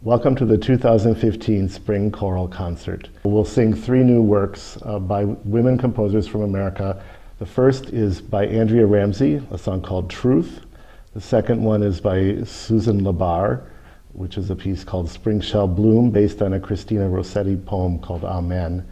Welcome to the 2015 Spring Choral Concert. We'll sing three new works by women composers from America. The first is by Andrea Ramsey, a song called Truth. The second one is by Susan Labar, which is a piece called Spring Shall Bloom, based on a Christina Rossetti poem called Amen.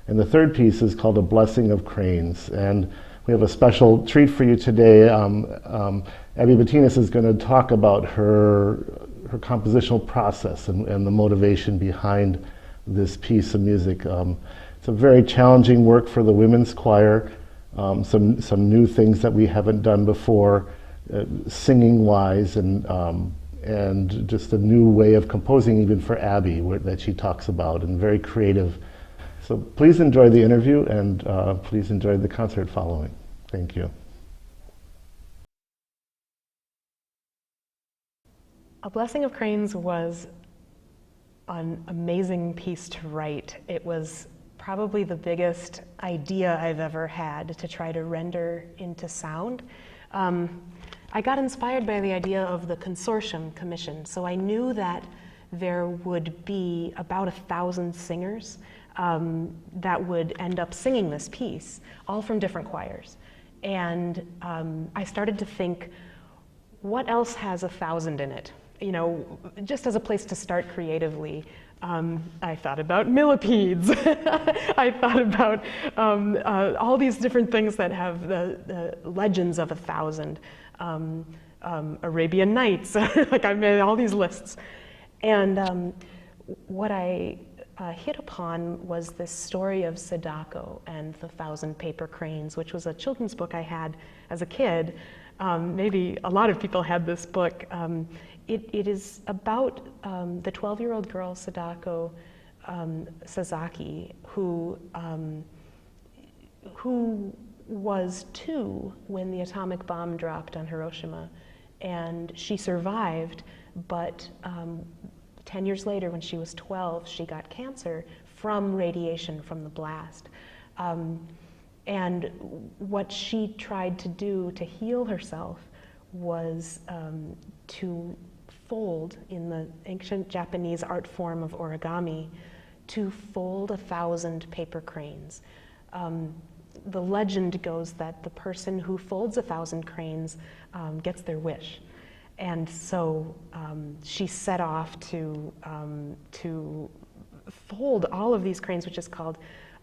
And the third piece is called A Blessing of Cranes. And we have a special treat for you today. Abbie Betinis is going to talk about her compositional process and the motivation behind this piece of music. It's a very challenging work for the women's choir. Some new things that we haven't done before, singing-wise, and just a new way of composing even for Abbie that she talks about, and very creative. So please enjoy the interview, and please enjoy the concert following. Thank you. A Blessing of Cranes was an amazing piece to write. It was probably the biggest idea I've ever had to try to render into sound. I got inspired by the idea of the consortium commission, so I knew that there would be about 1,000 singers that would end up singing this piece, all from different choirs. And I started to think, what else has 1,000 in it? You know, just as a place to start creatively. I thought about millipedes. I thought about all these different things that have the legends of 1,000. Arabian Nights, like I made all these lists. And what I hit upon was this story of Sadako and the 1,000 Paper Cranes, which was a children's book I had as a kid. Maybe a lot of people had this book. It is about the 12-year-old girl, Sadako Sasaki, who was 2 when the atomic bomb dropped on Hiroshima. And she survived, but 10 years later, when she was 12, she got cancer from radiation from the blast. And what she tried to do to heal herself was to fold, in the ancient Japanese art form of origami, to fold 1,000 paper cranes. The legend goes that the person who folds 1,000 cranes gets their wish. And so she set off to fold all of these cranes, which is called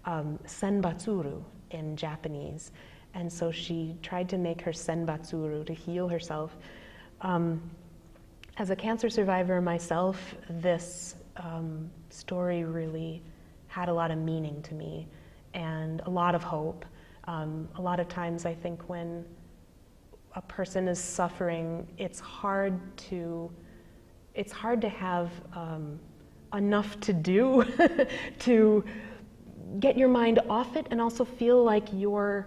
senbatsuru in Japanese. And so she tried to make her senbatsuru to heal herself. As a cancer survivor myself, this story really had a lot of meaning to me and a lot of hope. A lot of times I think when a person is suffering, it's hard to have enough to do to get your mind off it and also feel like you're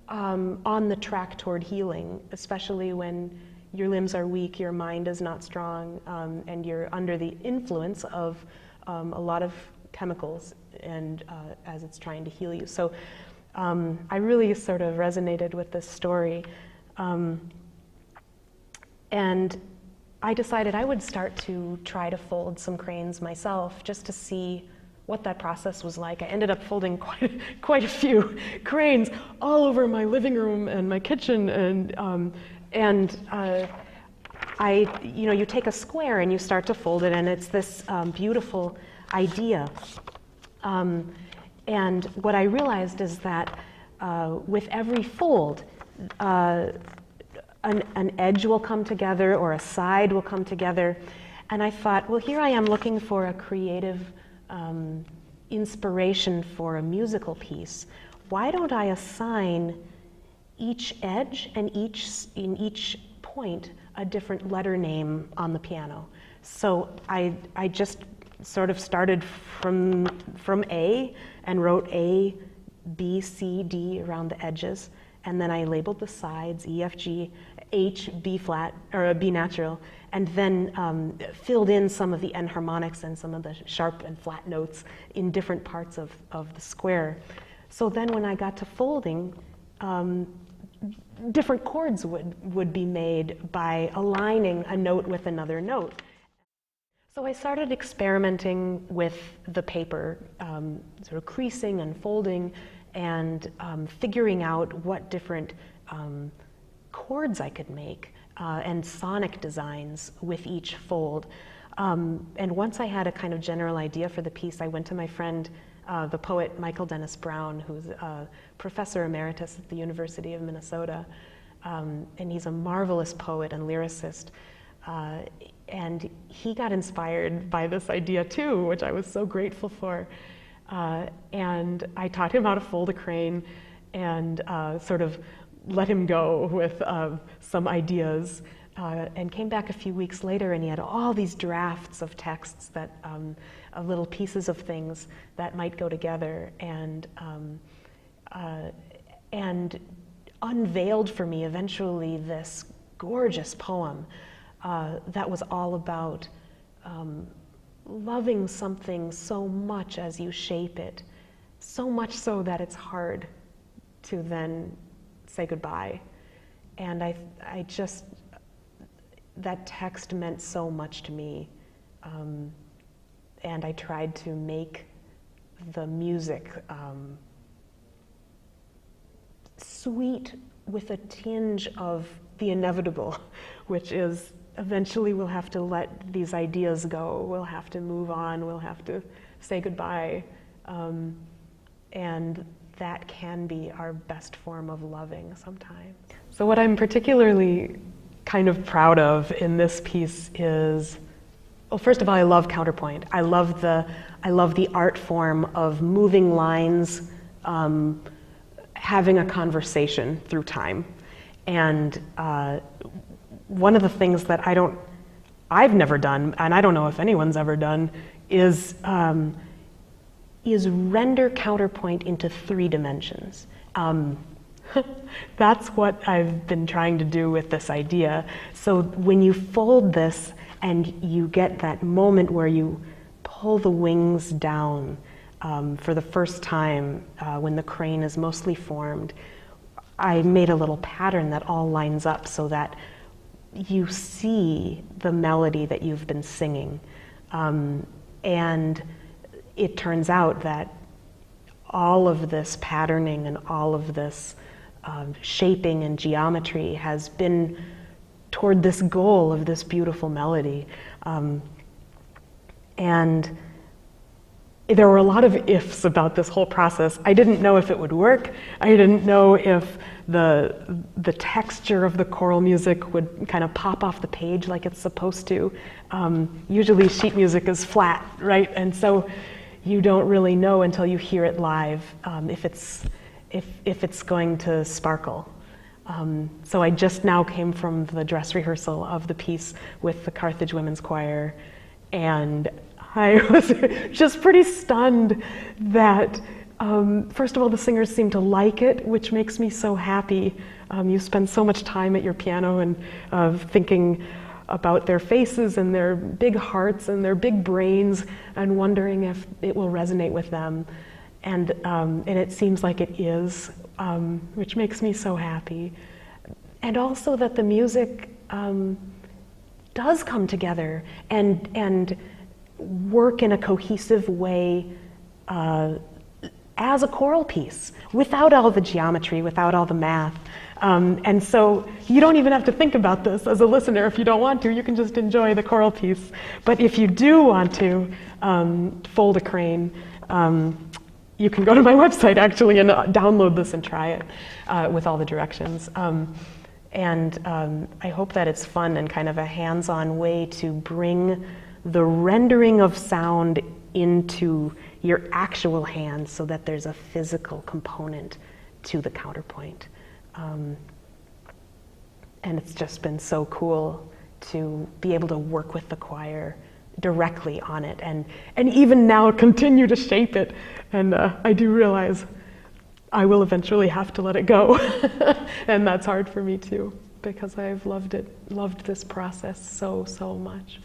on the track toward healing, especially when your limbs are weak, your mind is not strong, and you're under the influence of a lot of chemicals and as it's trying to heal you. So I really sort of resonated with this story. And I decided I would start to try to fold some cranes myself just to see what that process was like. I ended up folding quite a few cranes all over my living room and my kitchen, and you take a square and you start to fold it, and it's this beautiful idea. And what I realized is that with every fold, an edge will come together or a side will come together. And I thought, well, here I am looking for a creative inspiration for a musical piece. Why don't I assign each edge and in each point a different letter name on the piano? So I just sort of started from A and wrote A, B, C, D around the edges, and then I labeled the sides, E, F, G, H, B flat, or B natural, and then filled in some of the enharmonics and some of the sharp and flat notes in different parts of the square. So then when I got to folding, different chords would be made by aligning a note with another note. So I started experimenting with the paper, sort of creasing and folding, and figuring out what different chords I could make and sonic designs with each fold. And once I had a kind of general idea for the piece, I went to my friend, the poet Michael Dennis Brown, who's a professor emeritus at the University of Minnesota. And he's a marvelous poet and lyricist. And he got inspired by this idea too, which I was so grateful for. And I taught him how to fold a crane and sort of let him go with some ideas, and came back a few weeks later, and he had all these drafts of texts that, of little pieces of things that might go together, and unveiled for me eventually this gorgeous poem that was all about loving something so much as you shape it, so much so that it's hard to then say goodbye. And I just, that text meant so much to me. And I tried to make the music sweet with a tinge of the inevitable, which is eventually we'll have to let these ideas go, we'll have to move on, we'll have to say goodbye. And that can be our best form of loving sometimes. So what I'm particularly kind of proud of in this piece is, well, first of all, I love counterpoint. I love the art form of moving lines, having a conversation through time. And one of the things that I've never done, and I don't know if anyone's ever done, is render counterpoint into 3 dimensions. That's what I've been trying to do with this idea. So when you fold this and you get that moment where you pull the wings down for the first time, when the crane is mostly formed, I made a little pattern that all lines up so that you see the melody that you've been singing. And it turns out that all of this patterning and all of this shaping and geometry has been toward this goal of this beautiful melody. And there were a lot of ifs about this whole process. I didn't know if it would work. I didn't know if the texture of the choral music would kind of pop off the page like it's supposed to. Usually sheet music is flat, right? And so you don't really know until you hear it live if it's going to sparkle. So I just now came from the dress rehearsal of the piece with the Carthage Women's Choir, and I was just pretty stunned that, first of all, the singers seem to like it, which makes me so happy. You spend so much time at your piano and thinking about their faces and their big hearts and their big brains and wondering if it will resonate with them. And it seems like it is, which makes me so happy. And also that the music does come together and work in a cohesive way as a choral piece, without all the geometry, without all the math. And so you don't even have to think about this as a listener if you don't want to. You can just enjoy the choral piece. But if you do want to fold a crane, you can go to my website actually and download this and try it with all the directions. And I hope that it's fun and kind of a hands-on way to bring the rendering of sound into your actual hands so that there's a physical component to the counterpoint. And it's just been so cool to be able to work with the choir directly on it and even now continue to shape it. And I do realize I will eventually have to let it go. And that's hard for me too, because I've loved this process so much.